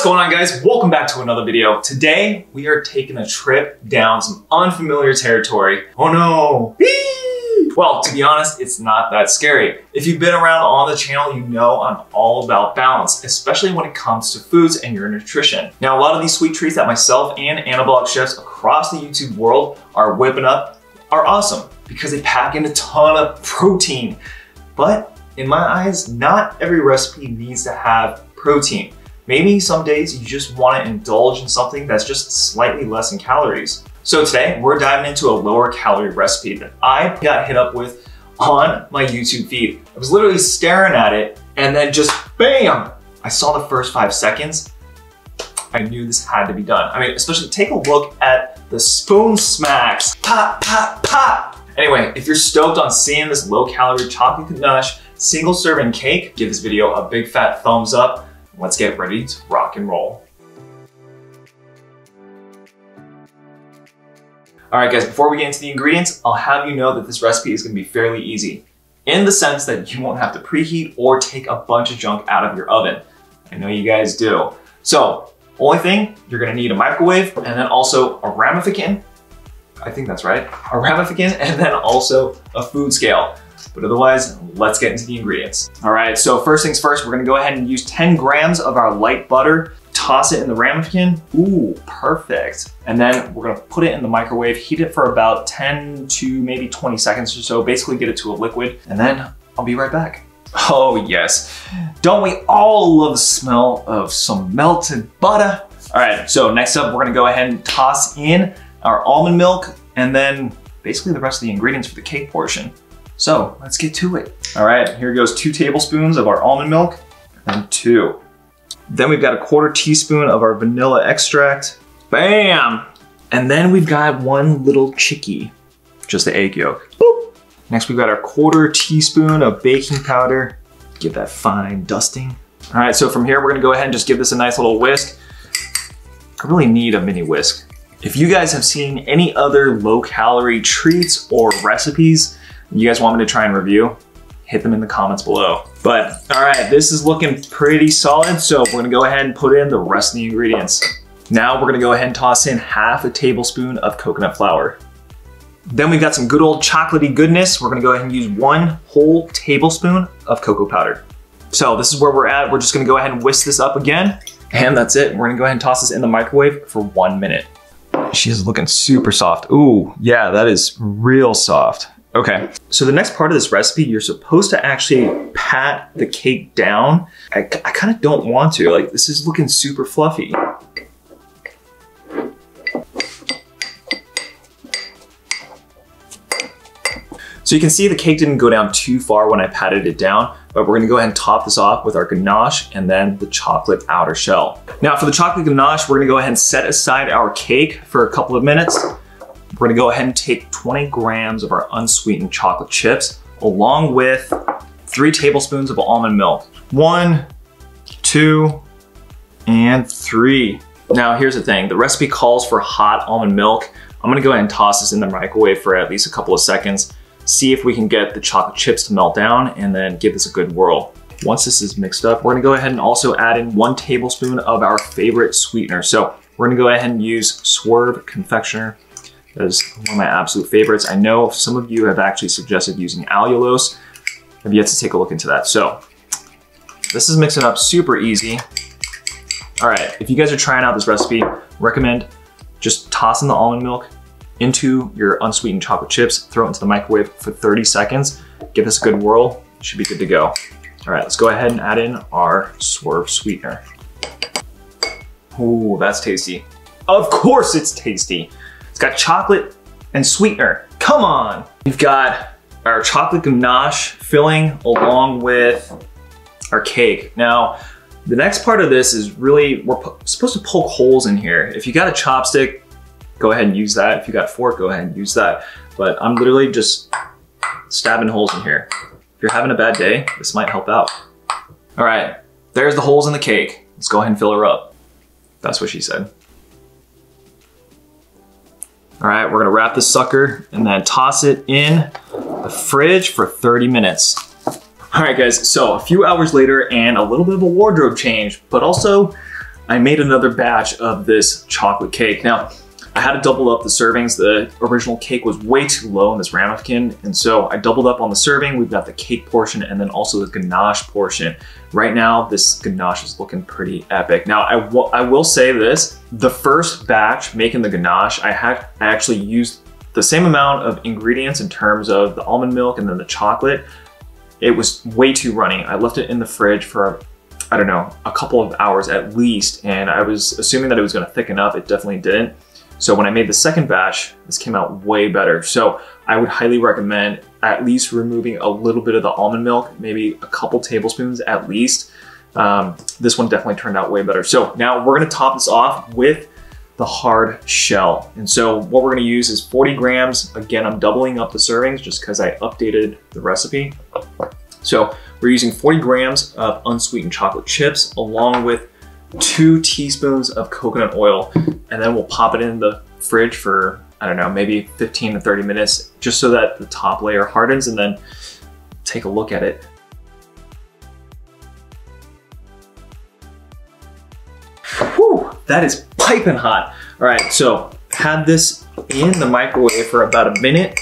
What's going on, guys? Welcome back to another video. Today, we are taking a trip down some unfamiliar territory. Oh no! Whee! Well, to be honest, it's not that scary. If you've been around on the channel, you know I'm all about balance, especially when it comes to foods and your nutrition. Now, a lot of these sweet treats that myself and anabolic chefs across the YouTube world are whipping up are awesome because they pack in a ton of protein. But in my eyes, not every recipe needs to have protein. Maybe some days you just want to indulge in something that's just slightly less in calories. So today we're diving into a lower calorie recipe that I got hit up with on my YouTube feed. I was literally staring at it and then just bam! I saw the first 5 seconds. I knew this had to be done. I mean, especially take a look at the spoon smacks. Pop, pop, pop! Anyway, if you're stoked on seeing this low calorie chocolate ganache single serving cake, give this video a big fat thumbs up. Let's get ready to rock and roll. All right, guys, before we get into the ingredients, I'll have you know that this recipe is gonna be fairly easy in the sense that you won't have to preheat or take a bunch of junk out of your oven. I know you guys do. So, only thing, you're gonna need a microwave and then also a ramifican. I think that's right. A ramifican and then also a food scale. But otherwise, let's get into the ingredients. All right, so first things first, we're gonna go ahead and use 10 grams of our light butter, toss it in the ramifican. Ooh, perfect. And then we're gonna put it in the microwave, heat it for about 10 to maybe 20 seconds or so, basically get it to a liquid, and then I'll be right back. Oh yes, don't we all love the smell of some melted butter? All right, so next up, we're gonna go ahead and toss in our almond milk, and then basically the rest of the ingredients for the cake portion. So let's get to it. All right, here goes 2 tablespoons of our almond milk and 2. Then we've got a 1/4 teaspoon of our vanilla extract. Bam! And then we've got 1 little chickie, just the egg yolk. Boop. Next we've got our 1/4 teaspoon of baking powder. Give that fine dusting. All right, so from here we're gonna go ahead and just give this a nice little whisk. I really need a mini whisk. If you guys have seen any other low calorie treats or recipes you guys want me to try and review, hit them in the comments below. But all right, this is looking pretty solid, so we're gonna go ahead and put in the rest of the ingredients. Now we're gonna go ahead and toss in 1/2 tablespoon of coconut flour. Then we've got some good old chocolatey goodness. We're gonna go ahead and use 1 whole tablespoon of cocoa powder. So this is where we're at. We're just gonna go ahead and whisk this up again, and that's it. We're gonna go ahead and toss this in the microwave for 1 minute. She is looking super soft. Ooh, yeah, that is real soft. Okay, so the next part of this recipe, you're supposed to actually pat the cake down. I kind of don't want to, like this is looking super fluffy. So you can see the cake didn't go down too far when I patted it down, but we're gonna go ahead and top this off with our ganache and then the chocolate outer shell. Now for the chocolate ganache, we're gonna go ahead and set aside our cake for a couple of minutes. We're gonna go ahead and take 20 grams of our unsweetened chocolate chips along with 3 tablespoons of almond milk. 1, 2, and 3. Now here's the thing, the recipe calls for hot almond milk. I'm gonna go ahead and toss this in the microwave for at least a couple of seconds, see if we can get the chocolate chips to melt down and then give this a good whirl. Once this is mixed up, we're gonna go ahead and also add in 1 tablespoon of our favorite sweetener. So we're gonna go ahead and use Swerve Confectioner. That is one of my absolute favorites. I know some of you have actually suggested using allulose. I've yet to take a look into that. So this is mixing up super easy. All right, if you guys are trying out this recipe, recommend just tossing the almond milk into your unsweetened chocolate chips, throw it into the microwave for 30 seconds, give this a good whirl, it should be good to go. All right, let's go ahead and add in our Swerve sweetener. Ooh, that's tasty. Of course it's tasty. It's got chocolate and sweetener. Come on. We've got our chocolate ganache filling along with our cake. Now, the next part of this is really, we're supposed to poke holes in here. If you got a chopstick, go ahead and use that. If you got a fork, go ahead and use that. But I'm literally just stabbing holes in here. If you're having a bad day, this might help out. All right, there's the holes in the cake. Let's go ahead and fill her up. That's what she said. All right, we're gonna wrap this sucker and then toss it in the fridge for 30 minutes. All right guys, so a few hours later and a little bit of a wardrobe change, but also I made another batch of this chocolate cake. Now, I had to double up the servings. The original cake was way too low in this ramekin, and so I doubled up on the serving. We've got the cake portion and then also the ganache portion. Right now, this ganache is looking pretty epic. Now, I will say this, the first batch making the ganache, I actually used the same amount of ingredients in terms of the almond milk and then the chocolate. It was way too runny. I left it in the fridge for, I don't know, a couple of hours at least, and I was assuming that it was gonna thicken up. It definitely didn't. So when I made the second batch, this came out way better. So I would highly recommend at least removing a little bit of the almond milk, maybe a couple tablespoons at least. This one definitely turned out way better. So now we're gonna top this off with the hard shell. And so what we're gonna use is 40 grams. Again, I'm doubling up the servings just because I updated the recipe. So we're using 40 grams of unsweetened chocolate chips along with 2 teaspoons of coconut oil, and then we'll pop it in the fridge for, I don't know, maybe 15 to 30 minutes, just so that the top layer hardens, and then take a look at it. Whew, that is piping hot. All right, so had this in the microwave for about a minute.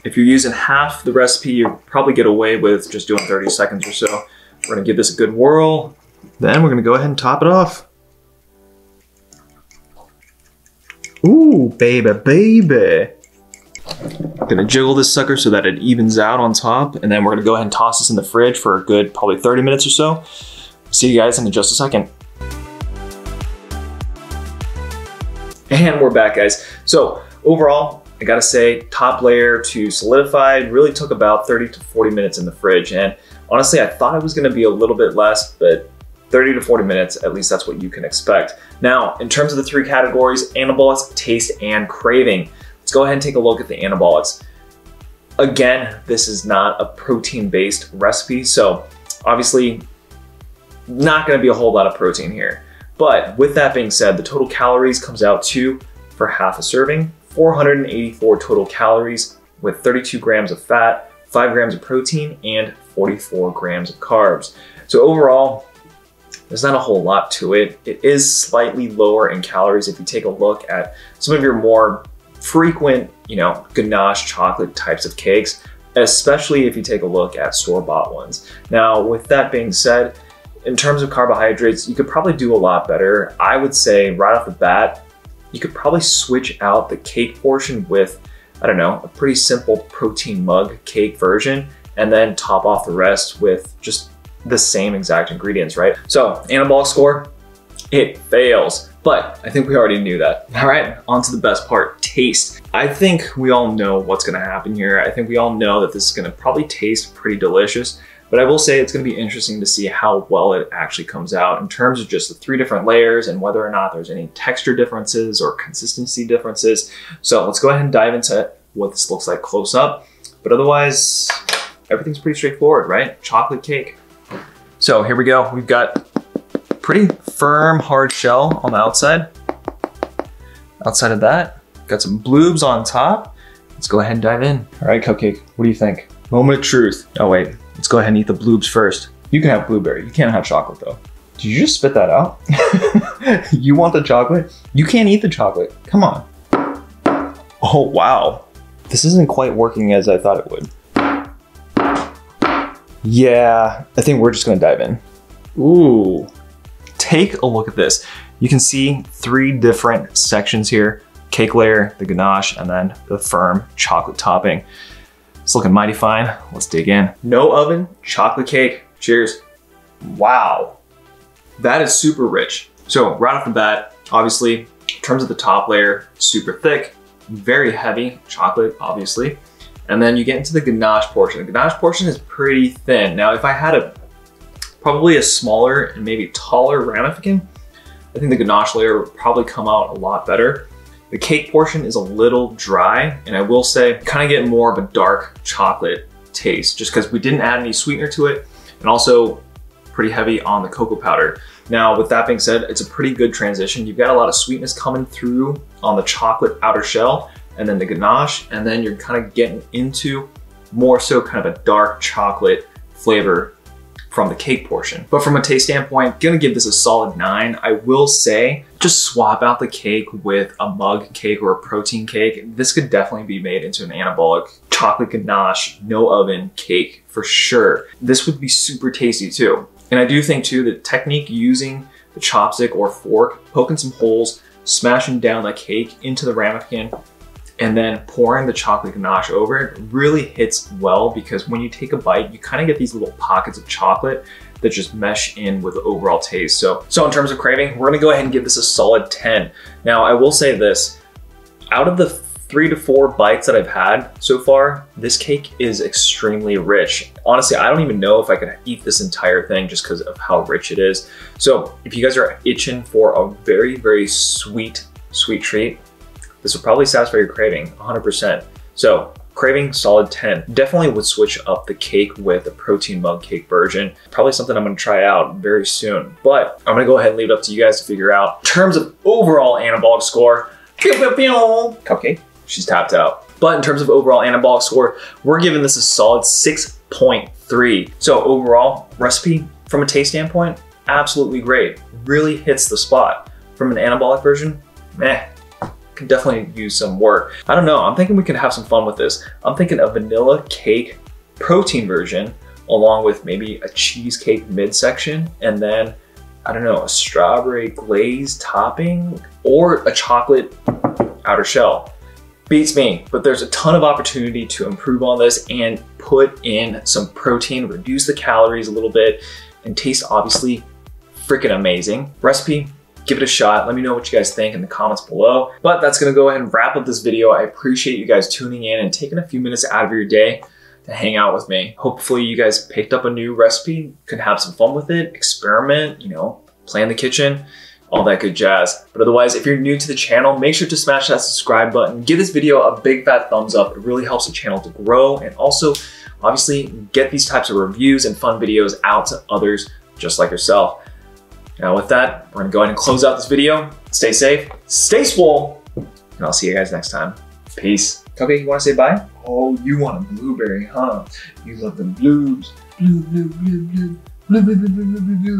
If you're using half the recipe, you probably get away with just doing 30 seconds or so. We're gonna give this a good whirl. Then we're gonna go ahead and top it off. Ooh, baby, baby. Gonna jiggle this sucker so that it evens out on top. And then we're gonna go ahead and toss this in the fridge for a good, probably 30 minutes or so. See you guys in just a second. And we're back, guys. So overall, I gotta say, top layer to solidify really took about 30 to 40 minutes in the fridge. And honestly, I thought it was gonna be a little bit less, but 30 to 40 minutes, at least that's what you can expect. Now, in terms of the 3 categories, anabolics, taste, and craving. Let's go ahead and take a look at the anabolics. Again, this is not a protein-based recipe, so obviously not gonna be a whole lot of protein here. But with that being said, the total calories comes out to, for half a serving, 484 total calories with 32 grams of fat, 5 grams of protein, and 44 grams of carbs. So overall, there's not a whole lot to it. It is slightly lower in calories if you take a look at some of your more frequent, ganache chocolate types of cakes, especially if you take a look at store-bought ones. Now, with that being said, in terms of carbohydrates, you could probably do a lot better. I would say right off the bat, you could probably switch out the cake portion with, I don't know, a pretty simple protein mug cake version, and then top off the rest with just the same exact ingredients, right? So anabolic score, it fails, but I think we already knew that. All right, on to the best part, taste. I think we all know what's gonna happen here. I think we all know that this is gonna probably taste pretty delicious, but I will say it's gonna be interesting to see how well it actually comes out in terms of just the 3 different layers and whether or not there's any texture differences or consistency differences. So let's go ahead and dive into what this looks like close up. But otherwise, everything's pretty straightforward, right? Chocolate cake. So here we go. We've got pretty firm, hard shell on the outside. Outside of that, got some bloobs on top. Let's go ahead and dive in. All right, Cupcake, what do you think? Moment of truth. Oh wait, let's go ahead and eat the bloobs first. You can have blueberry, you can't have chocolate though. Did you just spit that out? You want the chocolate? You can't eat the chocolate, come on. Oh wow, this isn't quite working as I thought it would. Yeah, I think we're just gonna dive in. Ooh, take a look at this. You can see 3 different sections here. Cake layer, the ganache, and then the firm chocolate topping. It's looking mighty fine. Let's dig in. No oven, chocolate cake. Cheers. Wow, that is super rich. So right off the bat, obviously, in terms of the top layer, super thick, very heavy chocolate, obviously. And then you get into the ganache portion. The ganache portion is pretty thin. Now, if I had probably a smaller and maybe taller ramekin, I think the ganache layer would probably come out a lot better. The cake portion is a little dry, and I will say, kind of get more of a dark chocolate taste, just because we didn't add any sweetener to it, and also pretty heavy on the cocoa powder. Now, with that being said, it's a pretty good transition. You've got a lot of sweetness coming through on the chocolate outer shell, and then the ganache, and then you're kind of getting into more so kind of a dark chocolate flavor from the cake portion. But from a taste standpoint, gonna give this a solid 9. I will say, just swap out the cake with a mug cake or a protein cake. This could definitely be made into an anabolic chocolate ganache, no oven cake for sure. This would be super tasty too. And I do think too, the technique using the chopstick or fork, poking some holes, smashing down the cake into the ramekin, and then pouring the chocolate ganache over it really hits well, because when you take a bite, you kind of get these little pockets of chocolate that just mesh in with the overall taste. So in terms of craving, we're gonna go ahead and give this a solid 10. Now, I will say this, out of the 3 to 4 bites that I've had so far, this cake is extremely rich. Honestly, I don't even know if I could eat this entire thing just because of how rich it is. So if you guys are itching for a very, very sweet treat, this will probably satisfy your craving 100%. So craving, solid 10. Definitely would switch up the cake with a protein mug cake version. Probably something I'm gonna try out very soon. But I'm gonna go ahead and leave it up to you guys to figure out. In terms of overall anabolic score, Cupcake, she's tapped out. But in terms of overall anabolic score, we're giving this a solid 6.3. So overall, recipe from a taste standpoint, absolutely great. Really hits the spot. From an anabolic version, meh. Can definitely use some work. I don't know, I'm thinking we could have some fun with this. I'm thinking a vanilla cake protein version along with maybe a cheesecake midsection, and then, I don't know, a strawberry glaze topping or a chocolate outer shell. Beats me, but there's a ton of opportunity to improve on this and put in some protein, reduce the calories a little bit, and taste obviously freaking amazing. Recipe, give it a shot. Let me know what you guys think in the comments below. But that's gonna go ahead and wrap up this video. I appreciate you guys tuning in and taking a few minutes out of your day to hang out with me. Hopefully you guys picked up a new recipe, could have some fun with it, experiment, you know, play in the kitchen, all that good jazz. But otherwise, if you're new to the channel, make sure to smash that subscribe button. Give this video a big fat thumbs up. It really helps the channel to grow, and also obviously get these types of reviews and fun videos out to others just like yourself. Now with that, we're gonna go ahead and close out this video. Stay safe, stay swole, and I'll see you guys next time. Peace. Okay, you wanna say bye? Oh, you want a blueberry, huh? You love the blues. Blue, blue, blue, blue, blue, blue, blue, blue, blue, blue.